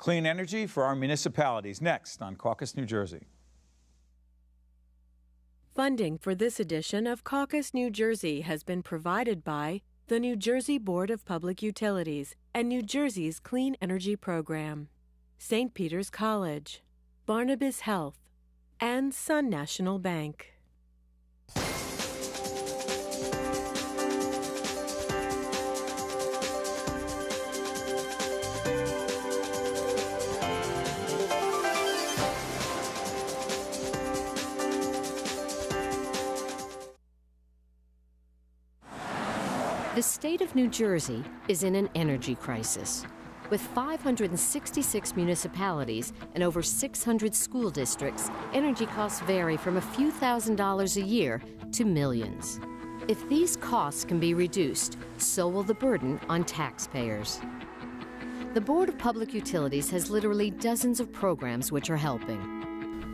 Clean energy for our municipalities, next on Caucus, New Jersey. Funding for this edition of Caucus, New Jersey has been provided by the New Jersey Board of Public Utilities and New Jersey's Clean Energy Program, St. Peter's College, Barnabas Health, and Sun National Bank. The state of New Jersey is in an energy crisis. With 566 municipalities and over 600 school districts, energy costs vary from a few $1,000s a year to millions. If these costs can be reduced, so will the burden on taxpayers. The Board of Public Utilities has literally dozens of programs which are helping.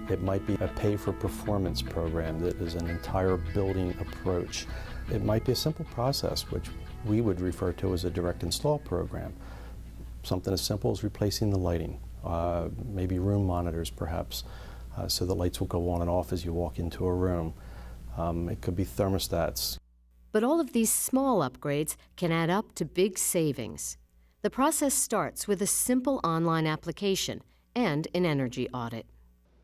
It might be a pay-for-performance program that is an entire building approach. It might be a simple process, which we would refer to as a direct install program. Something as simple as replacing the lighting, maybe room monitors perhaps, so the lights will go on and off as you walk into a room. It could be thermostats. But all of these small upgrades can add up to big savings. The process starts with a simple online application and an energy audit.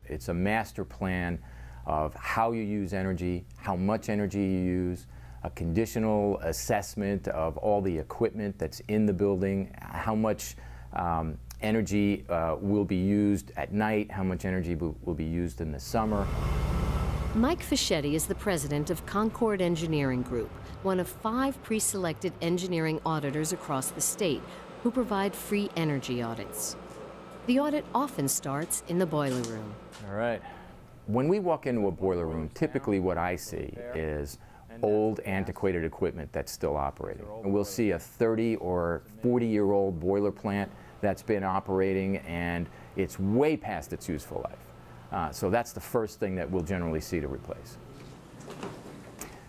It's a master plan of how you use energy, how much energy you use, a conditional assessment of all the equipment that's in the building, how much energy will be used at night, how much energy will be used in the summer. Mike Fischetti is the president of Concord Engineering Group, one of 5 pre-selected engineering auditors across the state who provide free energy audits. The audit often starts in the boiler room. All right. When we walk into a boiler room, typically what I see is old, antiquated equipment that's still operating. And we'll see a 30 or 40-year-old boiler plant that's been operating and it's way past its useful life. So that's the first thing that we'll generally see to replace.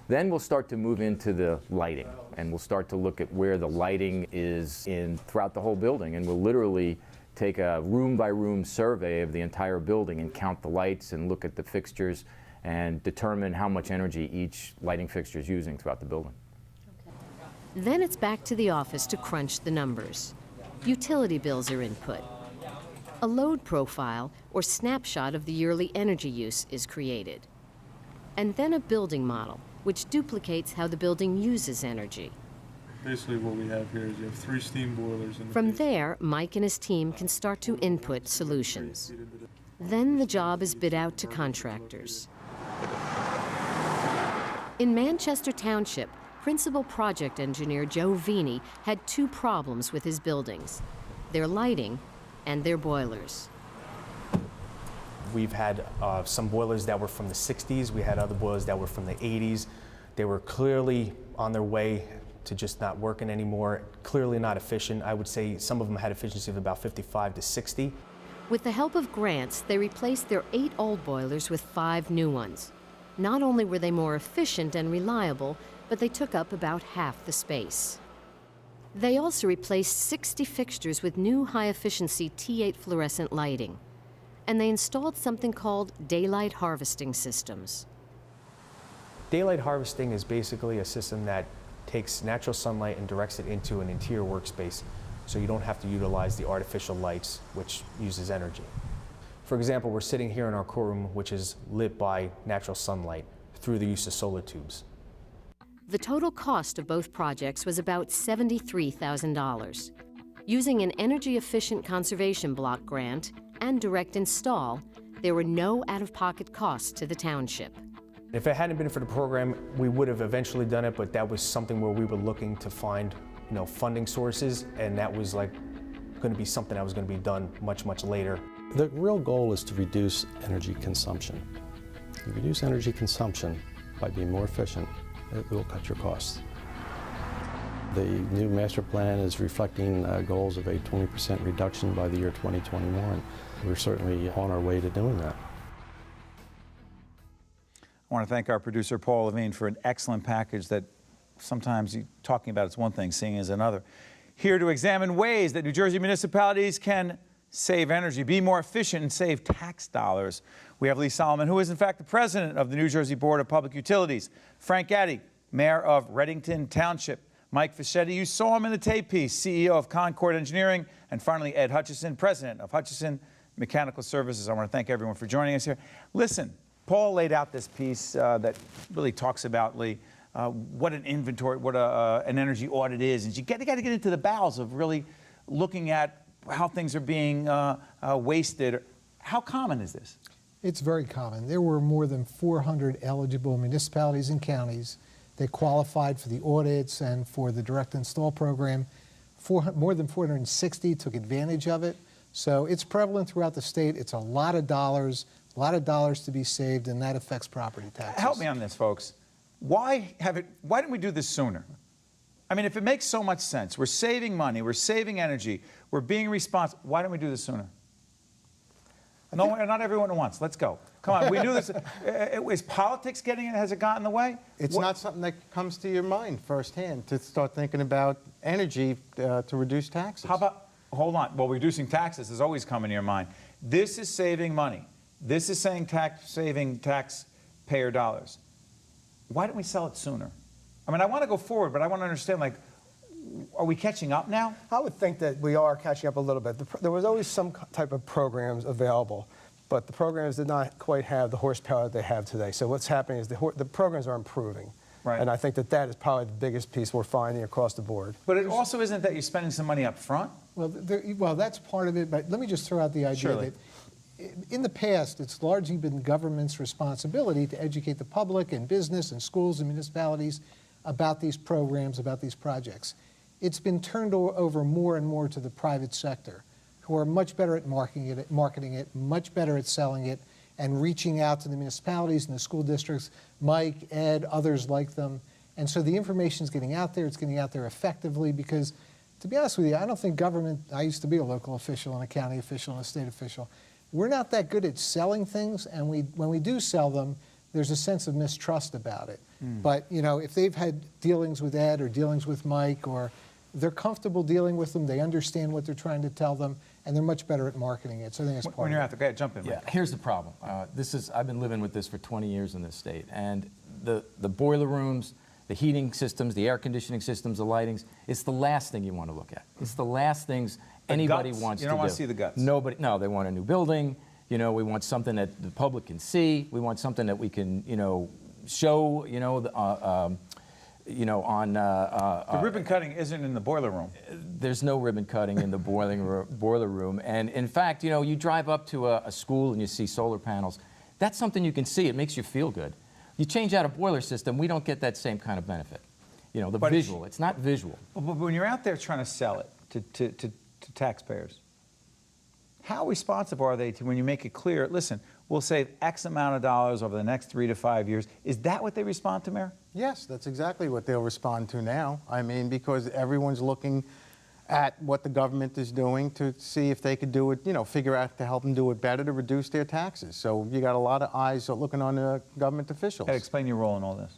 Then we'll start to move into the lighting, and we'll start to look at where the lighting is throughout the whole building, and we'll literally take a room-by-room survey of the entire building and count the lights and look at the fixtures and determine how much energy each lighting fixture is using throughout the building. Then it's back to the office to crunch the numbers. Utility bills are input. A load profile or snapshot of the yearly energy use is created. And then a building model, which duplicates how the building uses energy. Basically what we have here is you have 3 steam boilers. From there, Mike and his team can start to input solutions. Then the job is bid out to contractors. In Manchester Township, principal project engineer Joe Vini had 2 problems with his buildings: their lighting and their boilers. We've had some boilers that were from the 60s. We had other boilers that were from the 80s. They were clearly on their way to just not working anymore, clearly not efficient. I would say some of them had efficiency of about 55 to 60. With the help of grants, they replaced their 8 old boilers with 5 new ones. Not only were they more efficient and reliable, but they took up about half the space. They also replaced 60 fixtures with new high-efficiency T8 fluorescent lighting. And they installed something called daylight harvesting systems. Daylight harvesting is basically a system that takes natural sunlight and directs it into an interior workspace, so you don't have to utilize the artificial lights, which uses energy. For example, we're sitting here in our courtroom, which is lit by natural sunlight through the use of solar tubes. The total cost of both projects was about $73,000. Using an energy-efficient conservation block grant and direct install, there were no out-of-pocket costs to the township. If it hadn't been for the program, we would have eventually done it, but that was something where we were looking to find, funding sources, and that was going to be something that was going to be done much, much later. The real goal is to reduce energy consumption. You reduce energy consumption by being more efficient, it will cut your costs. The new master plan is reflecting goals of a 20% reduction by the year 2021. We're certainly on our way to doing that. I want to thank our producer, Paul Levine, for an excellent package that sometimes talking about it's one thing, seeing is another. Here to examine ways that New Jersey municipalities can save energy, be more efficient, and save tax dollars. We have Lee Solomon, who is in fact the president of the New Jersey Board of Public Utilities, Frank Addy, mayor of Reddington Township, Mike Fischetti, you saw him in the tape piece, CEO of Concord Engineering, and finally Ed Hutchison, president of Hutchison Mechanical Services. I want to thank everyone for joining us here. Listen, Paul laid out this piece that really talks about, Lee, what an inventory, what an energy audit is. And you got to get into the bowels of really looking at how things are being wasted. How common is this? It's very common. There were more than 400 eligible municipalities and counties that qualified for the audits and for the direct install program. More than 460 took advantage of it. So it's prevalent throughout the state. It's a lot of dollars to be saved, and that affects property taxes. Help me on this, folks. Why didn't we do this sooner? I mean, if it makes so much sense, we're saving money, we're saving energy, we're being responsible, why didn't we do this sooner? No, not everyone at once. Let's go. Come on, we knew this. Is politics getting it? Has it gotten in the way? It's not something that comes to your mind firsthand to start thinking about energy to reduce taxes. How about, hold on, well, reducing taxes has always come in your mind. This is saving money. This is saving taxpayer dollars. Why didn't we sell it sooner? I mean, I want to go forward, but I want to understand, like, are we catching up now? I would think that we are catching up a little bit. There was always some type of programs available, but the programs did not quite have the horsepower that they have today. So what's happening is the programs are improving. Right. And I think that is probably the biggest piece we're finding across the board. But it also isn't that you're spending some money up front? Well, that's part of it, but let me just throw out the idea that in the past, it's largely been government's responsibility to educate the public and business and schools and municipalities about these programs, about these projects. It's been turned over more and more to the private sector, who are much better at marketing it, much better at selling it, and reaching out to the municipalities and the school districts, Mike, Ed, others like them. And so the information is getting out there. It's getting out there effectively because, to be honest with you, I don't think government, I used to be a local official and a county official and a state official, we're not that good at selling things, and when we do sell them, there's a sense of mistrust about it. But, you know, if they've had dealings with Ed or dealings with Mike, or they're comfortable dealing with them, they understand what they're trying to tell them, and they're much better at marketing it. So I think it's part When you're of out there, go ahead, jump in. Yeah, here's the problem. I've been living with this for 20 years in this state, and the boiler rooms, the heating systems, the air conditioning systems, the lightings, it's the last thing you want to look at. It's the last things anybody wants to do. You don't want to see the guts. No, they want a new building. You know, we want something that the public can see. We want something that we can, you know, show, you know, on... the ribbon cutting isn't in the boiler room. There's no ribbon cutting in the boiler room. And in fact, you know, you drive up to a school and you see solar panels. That's something you can see. It makes you feel good. You change out a boiler system, we don't get that same kind of benefit. You know, visual. It's not visual. But when you're out there trying to sell it to taxpayers, how responsive are they to when you make it clear, listen, we'll save X amount of dollars over the next 3 to 5 years? Is that what they respond to, Mayor? Yes, that's exactly what they'll respond to now. I mean, because everyone's looking at what the government is doing to see if they could do it, you know, figure out to help them do it better to reduce their taxes. So you got a lot of eyes looking on the government officials. Hey, explain your role in all this.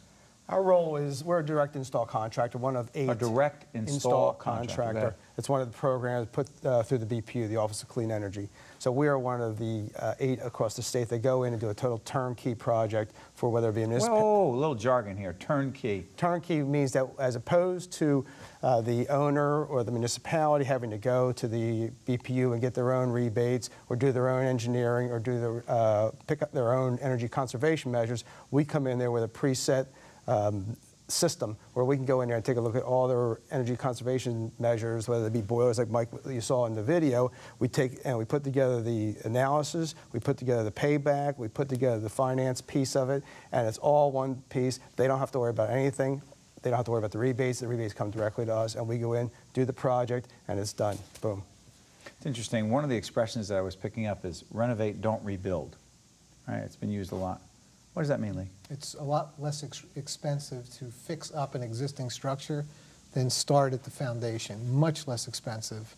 Our role is, we're a direct install contractor, one of 8. A direct install contractor. It's one of the programs put through the BPU, the Office of Clean Energy. So we are one of the 8 across the state that go in and do a total turnkey project for whether it be a municipal... Whoa, a little jargon here, turnkey. Turnkey means that as opposed to the owner or the municipality having to go to the BPU and get their own rebates or do their own engineering or do pick up their own energy conservation measures, we come in there with a preset system where we can go in there and take a look at all their energy conservation measures, whether it be boilers like Mike you saw in the video. We take and we put together the analysis, we put together the payback, we put together the finance piece of it, and it's all one piece. They don't have to worry about anything. They don't have to worry about the rebates. The rebates come directly to us, and we go in, do the project, and it's done. Boom. It's interesting. One of the expressions that I was picking up is renovate, don't rebuild. Right? It's been used a lot. What does that mean, Lee? It's a lot less expensive to fix up an existing structure than start at the foundation. Much less expensive.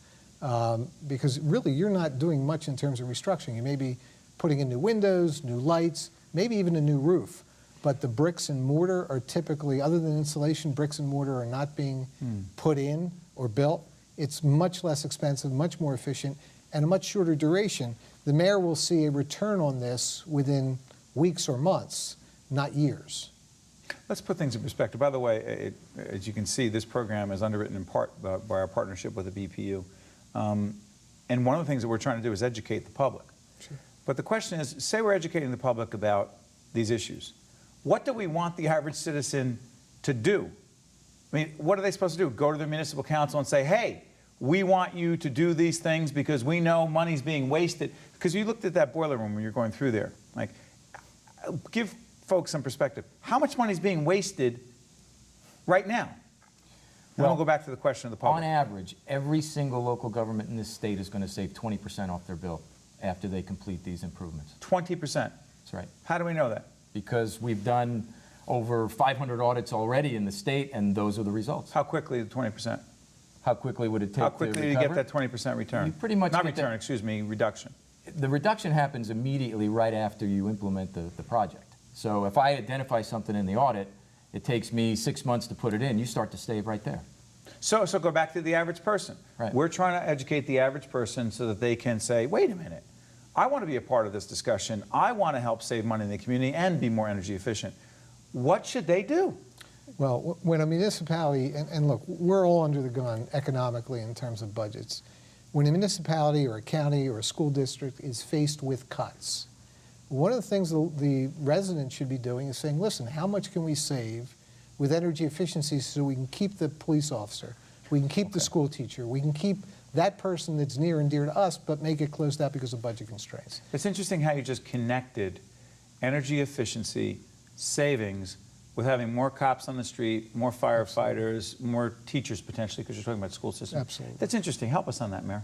Because really you're not doing much in terms of restructuring. You may be putting in new windows, new lights, maybe even a new roof. But the bricks and mortar are typically, other than insulation, bricks and mortar are not being put in or built. It's much less expensive, much more efficient, and a much shorter duration, the mayor will see a return on this within weeks or months, not years. Let's put things in perspective. By the way, as you can see, this program is underwritten in part by our partnership with the BPU. And one of the things that we're trying to do is educate the public. Sure. But the question is, say we're educating the public about these issues. What do we want the average citizen to do? I mean, what are they supposed to do? Go to their municipal council and say, hey, we want you to do these things because we know money's being wasted. Because you looked at that boiler room when you're going through there. Like, give folks some perspective. How much money is being wasted right now? Then we'll go back to the question of the public. On average, every single local government in this state is going to save 20% off their bill after they complete these improvements. 20%? That's right. How do we know that? Because we've done over 500 audits already in the state, and those are the results. How quickly the 20%? How quickly would it take to How quickly do you get that 20% return? You pretty much Not get return, that, excuse me, reduction. The reduction happens immediately right after you implement the project. So if I identify something in the audit, it takes me 6 months to put it in, you start to save right there. So go back to the average person. Right. We're trying to educate the average person so that they can say, wait a minute, I want to be a part of this discussion. I want to help save money in the community and be more energy efficient. What should they do? Well, when a municipality, and look, we're all under the gun economically in terms of budgets. When a municipality or a county or a school district is faced with cuts, one of the things the residents should be doing is saying, listen, how much can we save with energy efficiency so we can keep the police officer, we can keep the school teacher, we can keep that person that's near and dear to us, but make it closed out because of budget constraints. It's interesting how you just connected energy efficiency, savings, with having more cops on the street, more firefighters, Absolutely. More teachers potentially, because you're talking about school systems. Absolutely. That's interesting. Help us on that, Mayor.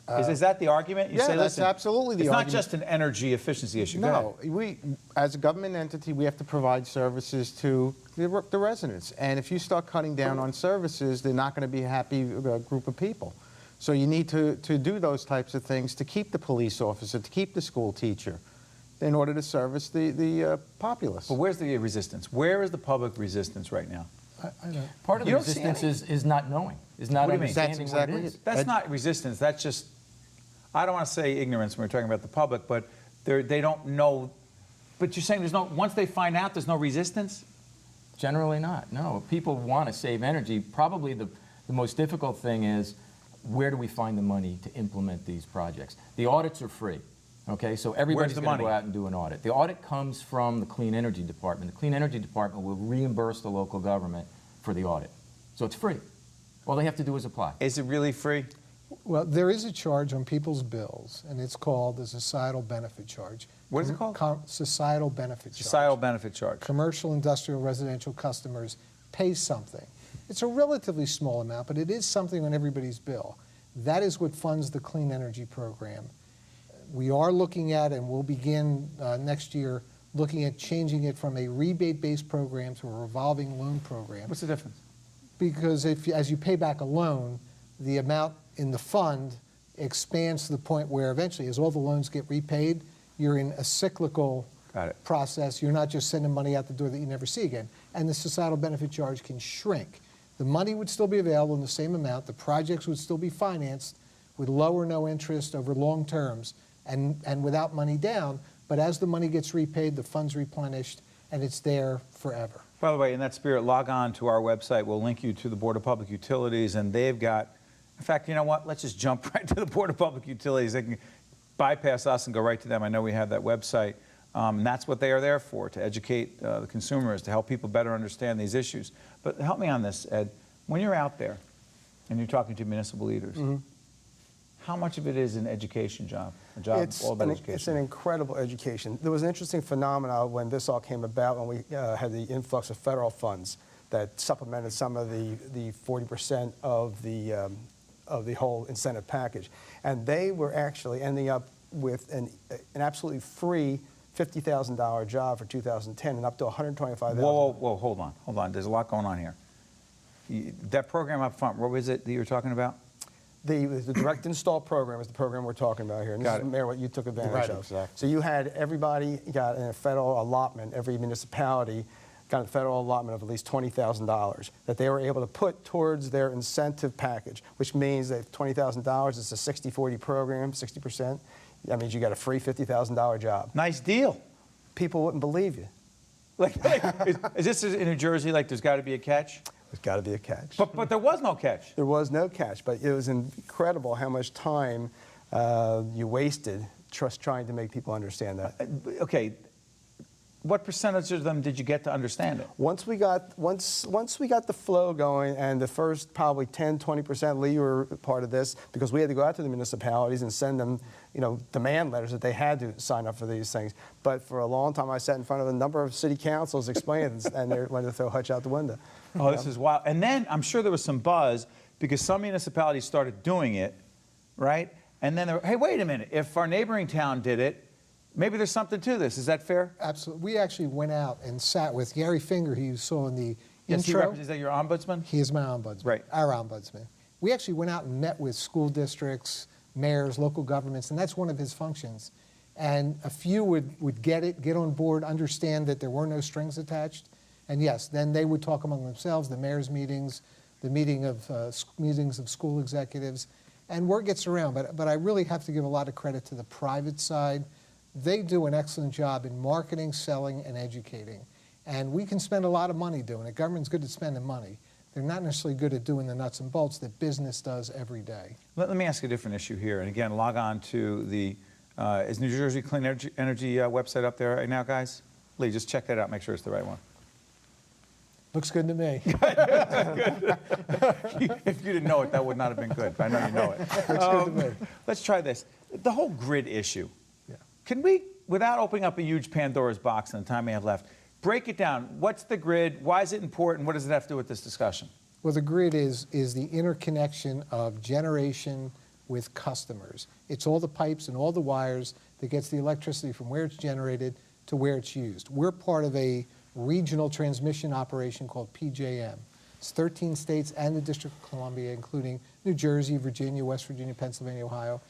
Is that the argument? You yeah, say, that's listen, absolutely the argument. It's not just an energy efficiency issue. No, we, as a government entity, we have to provide services to the residents. And if you start cutting down on services, they're not going to be a happy group of people. So you need to do those types of things to keep the police officer, to keep the school teacher, in order to service the populace. But where's the resistance? Where is the public resistance right now? I don't. Part of the resistance is not knowing, is not understanding That's exactly what it is. That's not resistance. That's just, I don't want to say ignorance when we're talking about the public, but they don't know. But you're saying there's no, once they find out, there's no resistance? Generally not, no. People want to save energy. Probably the most difficult thing is, where do we find the money to implement these projects? The audits are free, okay? So everybody's going to go out and do an audit. The audit comes from the Clean Energy Department. The Clean Energy Department will reimburse the local government for the audit. So it's free. All they have to do is apply. Is it really free? Well, there is a charge on people's bills, and it's called the societal benefit charge. What is it called? Societal benefit charge. Societal benefit charge. Commercial, industrial, residential customers pay something. It's a relatively small amount, but it is something on everybody's bill. That is what funds the clean energy program. We are looking at, and we'll begin next year, looking at changing it from a rebate-based program to a revolving loan program. What's the difference? Because as you pay back a loan, the amount in the fund expands to the point where eventually, as all the loans get repaid, you're in a cyclical process. You're not just sending money out the door that you never see again. And the societal benefit charge can shrink. The money would still be available in the same amount. The projects would still be financed with low or no interest over long terms and without money down. But as the money gets repaid, the fund's replenished, and it's there forever. By the way, in that spirit, log on to our website. We'll link you to the Board of Public Utilities, and they've got, in fact, you know what? Let's just jump right to the Board of Public Utilities. They can bypass us and go right to them. I know we have that website. And that's what they are there for, to educate the consumers, to help people better understand these issues. But help me on this, Ed. When you're out there and you're talking to municipal leaders, how much of it is an education job? A job all about education? It's an incredible education. There was an interesting phenomenon when this all came about, when we had the influx of federal funds that supplemented some of the 40% of the whole incentive package. And they were actually ending up with an absolutely free $50,000 job for 2010 and up to $125,000. Whoa, hold on. There's a lot going on here. That program up front, what was it that you were talking about? The direct install program is the program we're talking about here. And this is, Mayor, what you took advantage of. Exactly. So you had everybody got a federal allotment, every municipality got a federal allotment of at least $20,000 that they were able to put towards their incentive package, which means that $20,000 is a 60-40 program, 60%. That means you got a free $50,000 job. Nice deal. People wouldn't believe you. Is this in New Jersey, like there's got to be a catch? There's got to be a catch. But there was no catch. There was no catch, but it was incredible how much time you wasted just trying to make people understand that. Okay. What percentage of them did you get to understand it? Once we got the flow going, and the first probably 10-20%, Lee, you were part of this, because we had to go out to the municipalities and send them, demand letters that they had to sign up for these things. But for a long time, I sat in front of a number of city councils explaining, and they wanted to throw Hutch out the window. Oh, this is wild. And then I'm sure there was some buzz because some municipalities started doing it, right? And then they were, hey, wait a minute, if our neighboring town did it, maybe there's something to this. Is that fair? Absolutely. We actually went out and sat with Gary Finger, who you saw in the yes, intro. Is that your ombudsman? He is my ombudsman, right. Our ombudsman. We actually went out and met with school districts, mayors, local governments, and that's one of his functions. And a few would get it, get on board, understand that there were no strings attached. And yes, then they would talk among themselves, the mayor's meetings, the meetings of school executives, and word gets around. But I really have to give a lot of credit to the private side. They do an excellent job in marketing, selling, and educating. And we can spend a lot of money doing it. Government's good at spending money. They're not necessarily good at doing the nuts and bolts that business does every day. Let me ask a different issue here. And again, log on to the, is New Jersey Clean Energy website up there right now, guys? Lee, just check that out. Make sure it's the right one. Looks good to me. Good. If you didn't know it, that would not have been good. But I know you know it. Looks good to me. Let's try this. The whole grid issue. Yeah. Can we, without opening up a huge Pandora's box in the time we have left, break it down? What's the grid? Why is it important? What does it have to do with this discussion? Well, the grid is the interconnection of generation with customers. It's all the pipes and all the wires that gets the electricity from where it's generated to where it's used. We're part of a regional transmission operation called PJM. It's 13 states and the District of Columbia, including New Jersey, Virginia, West Virginia, Pennsylvania, Ohio.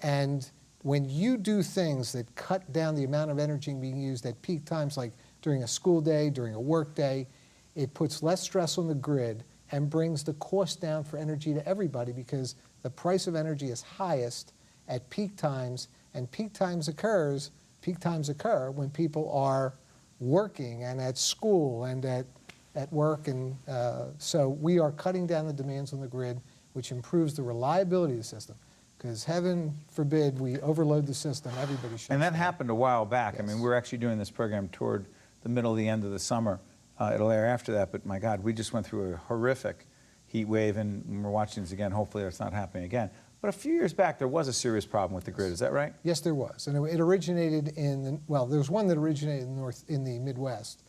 And when you do things that cut down the amount of energy being used at peak times, like during a school day, during a work day, it puts less stress on the grid and brings the cost down for energy to everybody, because the price of energy is highest at peak times, and peak times occur when people are working and at school and at work, and so we are cutting down the demands on the grid, which improves the reliability of the system. Because heaven forbid we overload the system, everybody shuts And that down. happened a while back. Yes. I mean, we're actually doing this program toward the middle of the end of the summer. It'll air after that, but my God, we just went through a horrific heat wave, and when we're watching this again, hopefully that's not happening again. But a few years back, there was a serious problem with the grid. Is that right? Yes, there was. And it originated in, well, there was one that originated in the Midwest.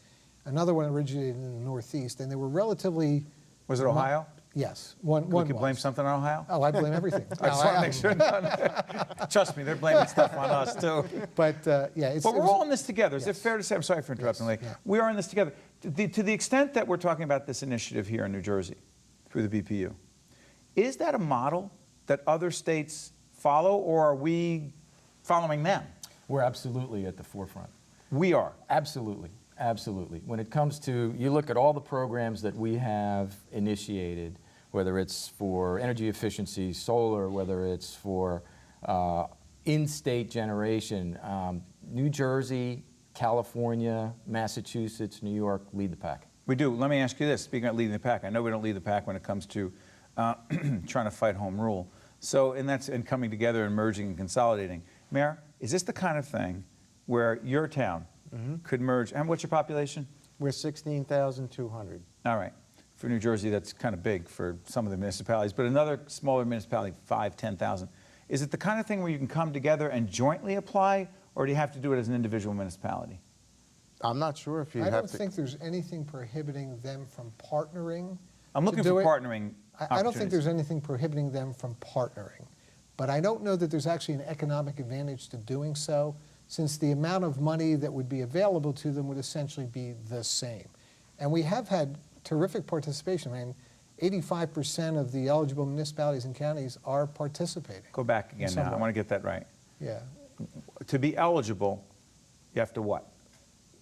Another one originated in the Northeast, and they were relatively... Was it Ohio? Yes. We can blame something on Ohio? Oh, I blame everything. I just want to make sure. Trust me, they're blaming stuff on us, too. But, yeah, it's... But we're all in this together. Is it fair to say? I'm sorry for interrupting, Lee. Yeah. We are in this together. To the extent that we're talking about this initiative here in New Jersey through the BPU, is that a model that other states follow, or are we following them? We're absolutely at the forefront. We are. Absolutely. Absolutely. When it comes to, you look at all the programs that we have initiated, whether it's for energy efficiency, solar, whether it's for in-state generation, New Jersey, California, Massachusetts, New York lead the pack. We do. Let me ask you this. Speaking of leading the pack, I know we don't lead the pack when it comes to trying to fight home rule. So, and that's in coming together and merging and consolidating. Mayor, is this the kind of thing where your town could merge? And what's your population? We're 16,200. All right. For New Jersey, that's kind of big for some of the municipalities, but another smaller municipality, 5,000, 10,000. Is it the kind of thing where you can come together and jointly apply, or do you have to do it as an individual municipality? I'm not sure if you have to... I don't think there's anything prohibiting them from partnering. I'm looking for partnering I don't think there's anything prohibiting them from partnering. But I don't know that there's actually an economic advantage to doing so, since the amount of money that would be available to them would essentially be the same. And we have had terrific participation. I mean, 85% of the eligible municipalities and counties are participating. Go back again now. I want to get that right. Yeah. To be eligible, you have to what?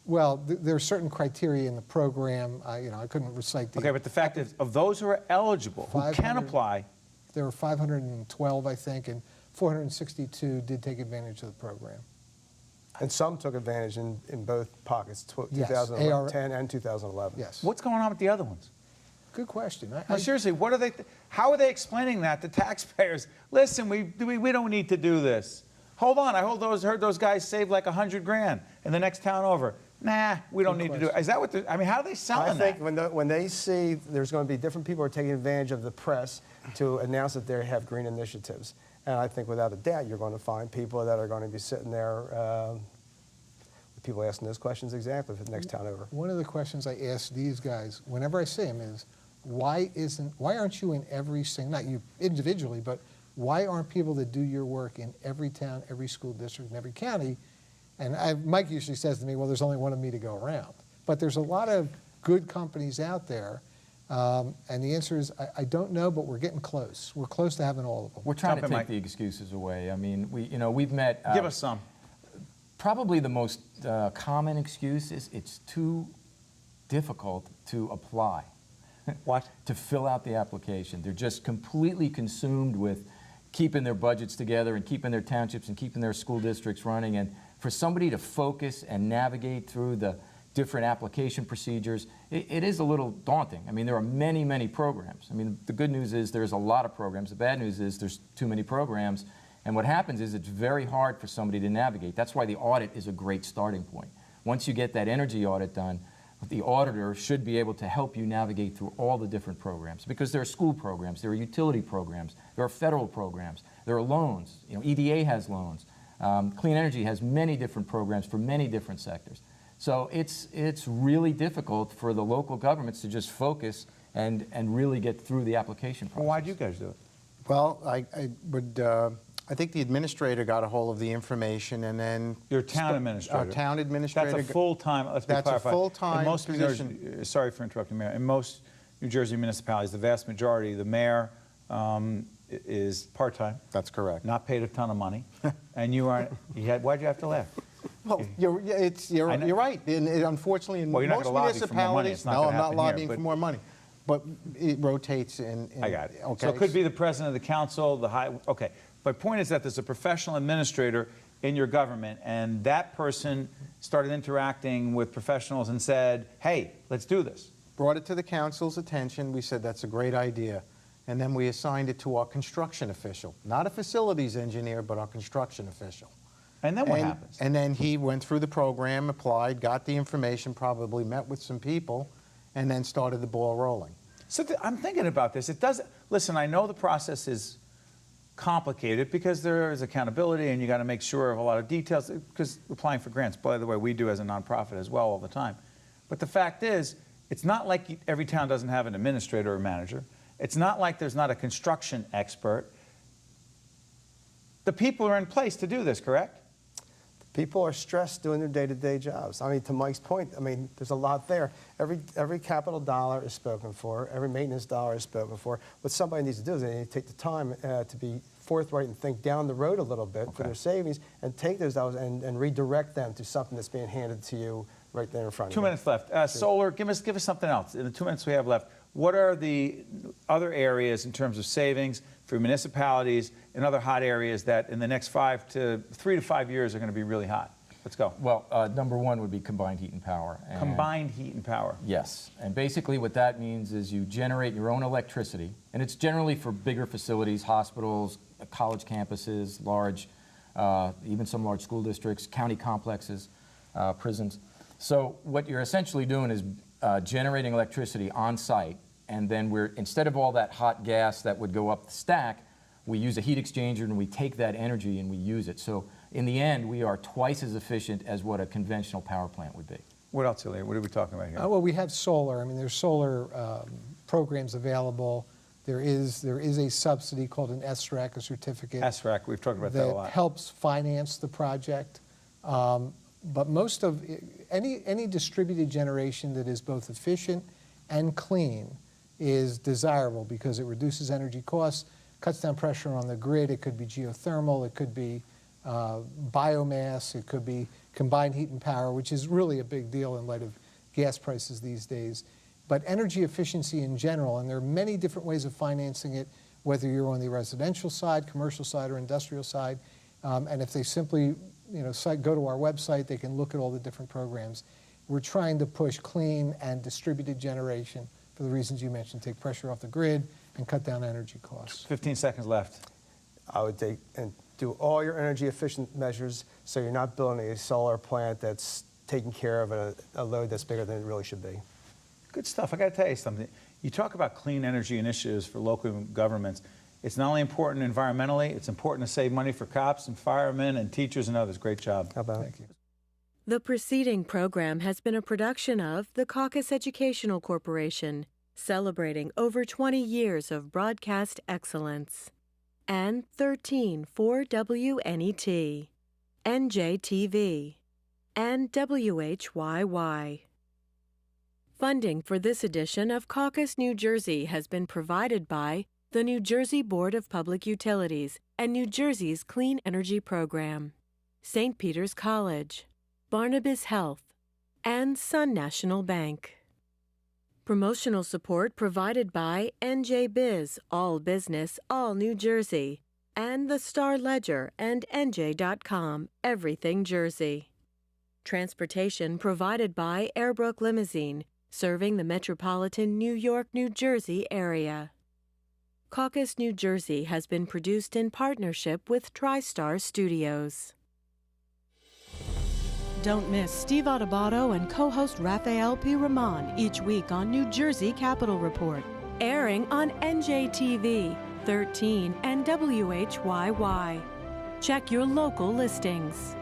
Well, there are certain criteria in the program. I couldn't recite the... Okay, but the fact is, of those who are eligible, who can apply... There were 512, I think, and 462 did take advantage of the program. And some took advantage in both pockets, Yes, 2010 and 2011. Yes. What's going on with the other ones? Good question. No, seriously, what are they? How are they explaining that to taxpayers? Listen, we don't need to do this. Hold on, I heard those guys saved like $100 grand in the next town over. Nah, we don't need to do it. Is that what? I mean, how are they selling that? I think when they see there's going to be different people who are taking advantage of the press to announce that they have green initiatives, and I think without a doubt you're going to find people that are going to be sitting there. People asking those questions exactly for the next town over. One of the questions I ask these guys whenever I see them is, why aren't you in every single, not you individually, but why aren't people that do your work in every town, every school district, and every county? And Mike usually says to me, well, there's only one of me to go around. But there's a lot of good companies out there, and the answer is, I don't know, but we're getting close. We're close to having all of them. We're trying to take the excuses away. I mean, we've met... Give us some. Probably the most common excuse is it's too difficult to apply. What? To fill out the application. They're just completely consumed with keeping their budgets together and keeping their townships and keeping their school districts running. And for somebody to focus and navigate through the different application procedures, it is a little daunting. I mean, there are many, many programs. I mean, the good news is there's a lot of programs. The bad news is there's too many programs. And what happens is it's very hard for somebody to navigate. That's why the audit is a great starting point. Once you get that energy audit done, the auditor should be able to help you navigate through all the different programs, because there are school programs, there are utility programs, there are federal programs, there are loans. EDA has loans. Clean Energy has many different programs for many different sectors. So it's really difficult for the local governments to just focus and really get through the application process. Well, why do you guys do it? Well, I think the administrator got a hold of the information, and then... Your town administrator. Our town administrator. That's a full-time, let's be clarified. That's a full-time position. Sorry for interrupting, Mayor. In most New Jersey municipalities, the vast majority, the mayor is part-time. That's correct. Not paid a ton of money. And you aren't... Why'd you have to laugh? Well, you're right. Unfortunately, in most municipalities... No, I'm not lobbying for more money. But it rotates in... I got it. Okay. So it could be the president of the council, the high... Okay. My point is that there's a professional administrator in your government, and that person started interacting with professionals and said, hey, let's do this. Brought it to the council's attention. We said, that's a great idea. And then we assigned it to our construction official. Not a facilities engineer, but our construction official. And then what happens? And then he went through the program, applied, got the information, probably met with some people, and then started the ball rolling. So I'm thinking about this. It doesn't... Listen, I know the process is complicated because there is accountability and you got to make sure of a lot of details, because applying for grants, by the way, we do as a nonprofit as well all the time. But the fact is, it's not like every town doesn't have an administrator or manager. It's not like there's not a construction expert. The people are in place to do this, correct? People are stressed doing their day-to-day jobs. I mean, to Mike's point, I mean, there's a lot there. Every capital dollar is spoken for. Every maintenance dollar is spoken for. What somebody needs to do is they need to take the time to be forthright and think down the road a little bit for their savings and take those dollars and redirect them to something that's being handed to you right there in front of you. 2 minutes left. Solar, give us something else. In the 2 minutes we have left, what are the other areas in terms of savings for municipalities and other hot areas that in the next 3 to 5 years are going to be really hot? Let's go. Well, number one would be combined heat and power. Combined heat and power. Yes. And basically what that means is you generate your own electricity, and it's generally for bigger facilities, hospitals, college campuses, large, even some large school districts, county complexes, prisons. So what you're essentially doing is generating electricity on site, and then instead of all that hot gas that would go up the stack, we use a heat exchanger and we take that energy and we use it. So in the end, we are twice as efficient as what a conventional power plant would be. What else, Ilya? What are we talking about here? Well, we have solar. I mean, there's solar programs available. There is a subsidy called an SREC, a certificate. SREC, we've talked about that a lot. That helps finance the project. But most of any distributed generation that is both efficient and clean is desirable because it reduces energy costs, cuts down pressure on the grid. It could be geothermal. It could be biomass, it could be combined heat and power, which is really a big deal in light of gas prices these days. But energy efficiency in general, and there are many different ways of financing it, whether you're on the residential side, commercial side, or industrial side. And if they simply go to our website, they can look at all the different programs. We're trying to push clean and distributed generation for the reasons you mentioned, take pressure off the grid and cut down energy costs. 15 seconds left. I would take and do all your energy efficient measures so you're not building a solar plant that's taking care of a load that's bigger than it really should be. Good stuff. I got to tell you something. You talk about clean energy initiatives for local governments. It's not only important environmentally, it's important to save money for cops and firemen and teachers and others. Great job. How about it? Thank you. The preceding program has been a production of the Caucus Educational Corporation, celebrating over 20 years of broadcast excellence. And 13-4WNET, NJTV, and WHYY. Funding for this edition of Caucus New Jersey has been provided by the New Jersey Board of Public Utilities and New Jersey's Clean Energy Program, St. Peter's College, Barnabas Health, and Sun National Bank. Promotional support provided by NJ Biz, All Business, All New Jersey, and the Star Ledger and NJ.com, Everything Jersey. Transportation provided by Airbrook Limousine, serving the metropolitan New York, New Jersey area. Caucus New Jersey has been produced in partnership with TriStar Studios. Don't miss Steve Adubato and co-host Rafael P. Rahman each week on New Jersey Capitol Report, airing on NJTV, 13, and WHYY. Check your local listings.